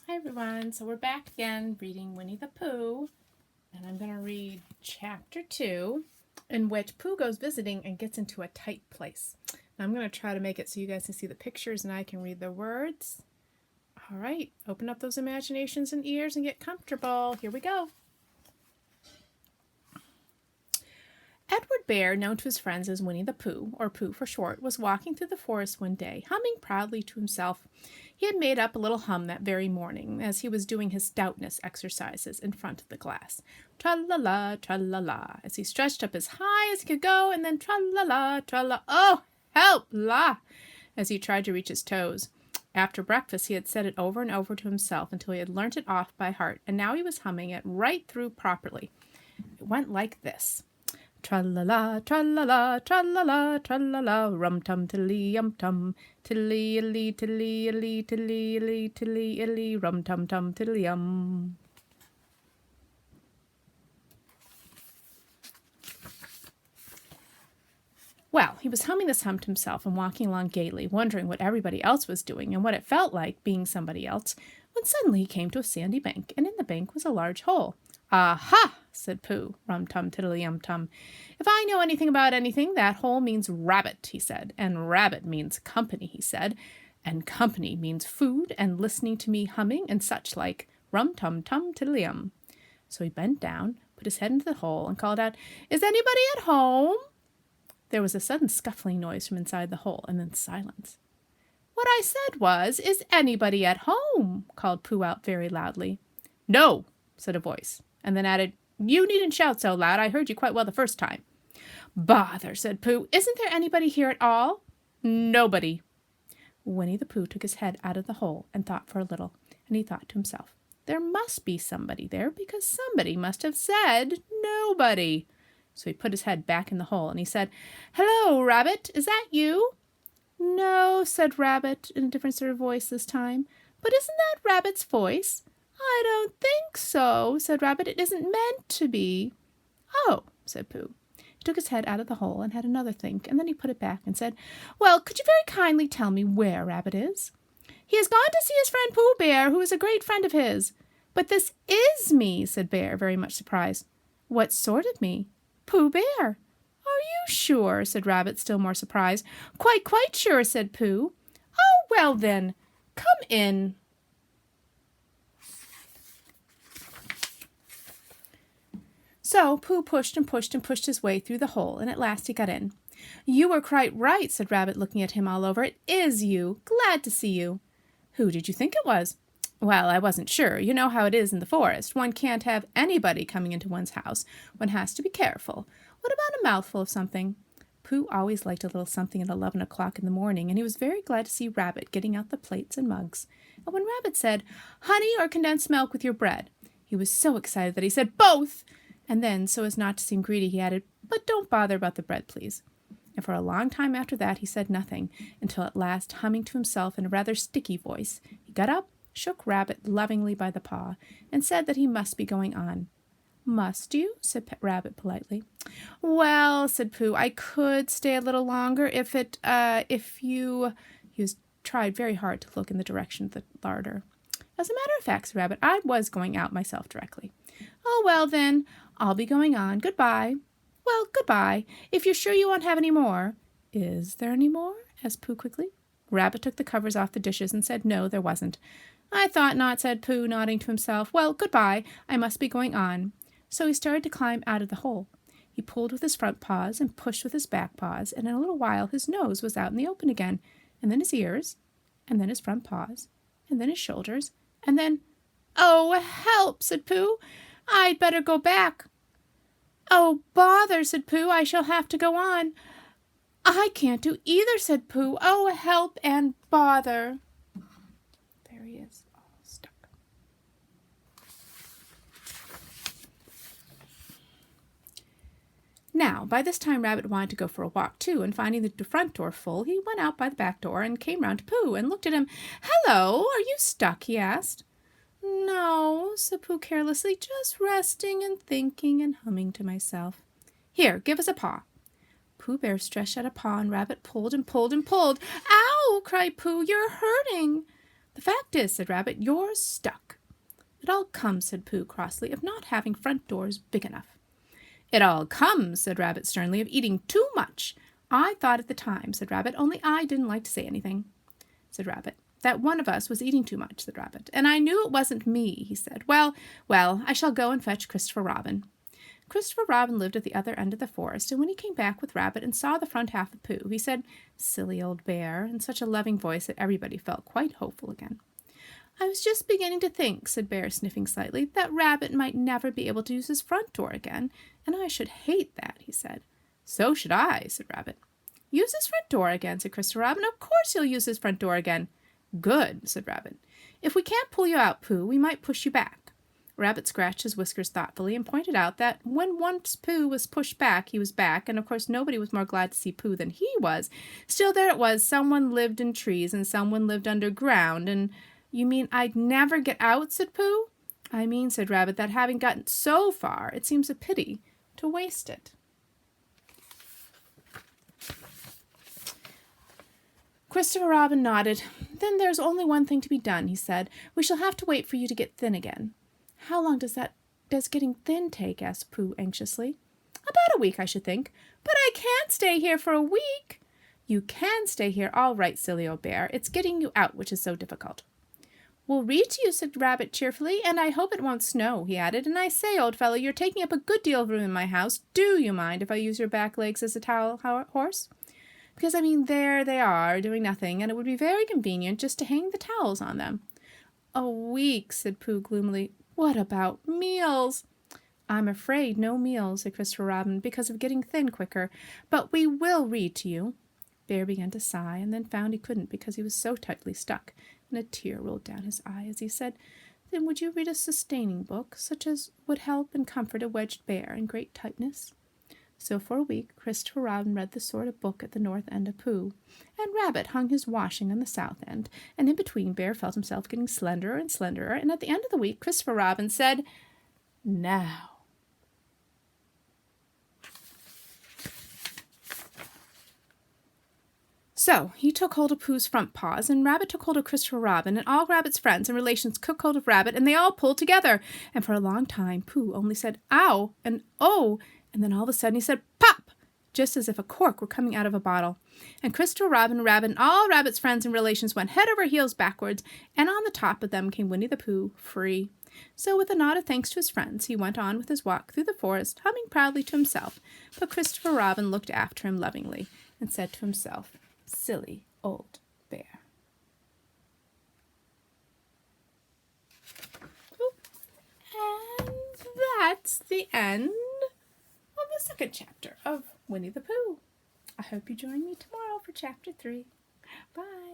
Hi everyone, so we're back again reading Winnie the Pooh, and I'm going to read chapter 2, in which Pooh goes visiting and gets into a tight place. Now I'm going to try to make it so you guys can see the pictures and I can read the words. All right, open up those imaginations and ears and get comfortable. Here we go. Edward Bear, known to his friends as Winnie the Pooh, or Pooh for short, was walking through the forest one day, humming proudly to himself. He had made up a little hum that very morning as he was doing his stoutness exercises in front of the glass. Tra-la-la, tra-la-la, as he stretched up as high as he could go, and then tra-la-la, tra-la, oh, help, la, as he tried to reach his toes. After breakfast, he had said it over and over to himself until he had learnt it off by heart, and now he was humming it right through properly. It went like this. Tra-la-la, tra-la-la, tra-la-la, tra-la-la, rum-tum, tilly-yum-tum, tilly-illy, tilly-illy, tilly-illy, tilly-illy, rum-tum-tum, tilly-yum. Well, he was humming this hum to himself and walking along gaily, wondering what everybody else was doing and what it felt like being somebody else, when suddenly he came to a sandy bank, and in the bank was a large hole. "Aha!" said Pooh, rum-tum-tiddly-yum-tum. "If I know anything about anything, that hole means rabbit," he said, "and rabbit means company," he said, "and company means food and listening to me humming and such like, rum-tum-tum-tiddly-yum." So he bent down, put his head into the hole, and called out, "Is anybody at home?" There was a sudden scuffling noise from inside the hole, and then silence. "What I said was, 'Is anybody at home?'" called Pooh out very loudly. "No," said a voice, and then added, "You needn't shout so loud. I heard you quite well the first time." "Bother," said Pooh. "Isn't there anybody here at all?" "Nobody." Winnie the Pooh took his head out of the hole and thought for a little, and he thought to himself, there must be somebody there, because somebody must have said nobody. So he put his head back in the hole, and he said, "Hello, Rabbit, is that you?" "No," said Rabbit, in a different sort of voice this time. "But isn't that Rabbit's voice?" "I don't think so," said Rabbit. "It isn't meant to be." "Oh," said Pooh. He took his head out of the hole and had another think, and then he put it back and said, "Well, could you very kindly tell me where Rabbit is?" "He has gone to see his friend Pooh Bear, who is a great friend of his." "But this is me," said Bear, very much surprised. "What sort of me?" "Pooh Bear." "Are you sure?" said Rabbit, still more surprised. Quite sure," said Pooh. "Oh, well then, come in." So Pooh pushed and pushed and pushed his way through the hole, and at last he got in. "You were quite right," said Rabbit, looking at him all over. "It is you. Glad to see you." "Who did you think it was?" "Well, I wasn't sure. You know how it is in the forest. One can't have anybody coming into one's house. One has to be careful. What about a mouthful of something?" Pooh always liked a little something at 11 o'clock in the morning, and he was very glad to see Rabbit getting out the plates and mugs. And when Rabbit said, "Honey or condensed milk with your bread?" he was so excited that he said, "Both!" And then, so as not to seem greedy, he added, "But don't bother about the bread, please." And for a long time after that he said nothing, until at last, humming to himself in a rather sticky voice, he got up, shook Rabbit lovingly by the paw, and said that he must be going on. "Must you?" said Rabbit politely. "Well," said Pooh, "I could stay a little longer if you—" He tried very hard to look in the direction of the larder. "As a matter of fact," said Rabbit, "I was going out myself directly." "Oh, well, then, I'll be going on. Goodbye." "Well, goodbye. If you're sure you won't have any more." "Is there any more?" asked Pooh quickly. Rabbit took the covers off the dishes and said no, there wasn't. "I thought not," said Pooh, nodding to himself. "Well, goodbye. I must be going on." So he started to climb out of the hole. He pulled with his front paws and pushed with his back paws, and in a little while his nose was out in the open again, and then his ears, and then his front paws, and then his shoulders, and then— "Oh, help!" said Pooh. "I'd better go back." "Oh, bother!" said Pooh. "I shall have to go on." "I can't do either," said Pooh. "Oh, help and bother!" There he is, all stuck. Now, by this time Rabbit wanted to go for a walk too, and finding the front door full, he went out by the back door and came round to Pooh and looked at him. "Hello, are you stuck?" he asked. "No," said Pooh carelessly, "just resting and thinking and humming to myself." "Here, give us a paw." Pooh Bear stretched out a paw, and Rabbit pulled and pulled and pulled. "Ow!" cried Pooh. "You're hurting." "The fact is," said Rabbit, "you're stuck." "It all comes," said Pooh crossly, "of not having front doors big enough." "It all comes," said Rabbit sternly, "of eating too much. I thought at the time," said Rabbit, "only I didn't like to say anything," said Rabbit. "That one of us was eating too much," said Rabbit. "And I knew it wasn't me," he said. "Well, well, I shall go and fetch Christopher Robin." Christopher Robin lived at the other end of the forest, and when he came back with Rabbit and saw the front half of Pooh, he said, "Silly old bear," in such a loving voice that everybody felt quite hopeful again. "I was just beginning to think," said Bear, sniffing slightly, "that Rabbit might never be able to use his front door again, and I should hate that," he said. "So should I," said Rabbit. "Use his front door again," said Christopher Robin. "Of course he'll use his front door again." "Good," said Rabbit. "If we can't pull you out, Pooh, we might push you back." Rabbit scratched his whiskers thoughtfully and pointed out that when once Pooh was pushed back, he was back, and of course nobody was more glad to see Pooh than he was. Still, there it was, someone lived in trees and someone lived underground, and "You mean I'd never get out?" said Pooh. "I mean," said Rabbit, "that having gotten so far, it seems a pity to waste it." Christopher Robin nodded. "Then there's only one thing to be done," he said. "We shall have to wait for you to get thin again." "How long does getting thin take?" asked Pooh anxiously. "About a week, I should think." "But I can't stay here for a week." "You can stay here all right, silly old bear. It's getting you out which is so difficult." "We'll read to you," said Rabbit cheerfully, "and I hope it won't snow," he added. "And I say, old fellow, you're taking up a good deal of room in my house. Do you mind if I use your back legs as a towel horse? Because, I mean, there they are, doing nothing, and it would be very convenient just to hang the towels on them." "A week," said Pooh gloomily. "What about meals?" "I'm afraid no meals," said Christopher Robin, "because of getting thin quicker. But we will read to you." Bear began to sigh, and then found he couldn't because he was so tightly stuck, and a tear rolled down his eye as he said, "Then would you read a sustaining book, such as would help and comfort a wedged bear in great tightness?" So for a week Christopher Robin read the sort of book at the north end of Pooh, and Rabbit hung his washing on the south end, and in between Bear felt himself getting slenderer and slenderer, and at the end of the week Christopher Robin said, "Now." So he took hold of Pooh's front paws, and Rabbit took hold of Christopher Robin, and all Rabbit's friends and relations took hold of Rabbit, and they all pulled together, and for a long time Pooh only said "ow" and "oh," and then all of a sudden he said "pop," just as if a cork were coming out of a bottle. And Christopher Robin, Rabbit, and all Rabbit's friends and relations went head over heels backwards, and on the top of them came Winnie the Pooh, free. So with a nod of thanks to his friends, he went on with his walk through the forest, humming proudly to himself. But Christopher Robin looked after him lovingly and said to himself, "Silly old bear." And that's the end of the second chapter of Winnie the Pooh. I hope you join me tomorrow for chapter 3. Bye.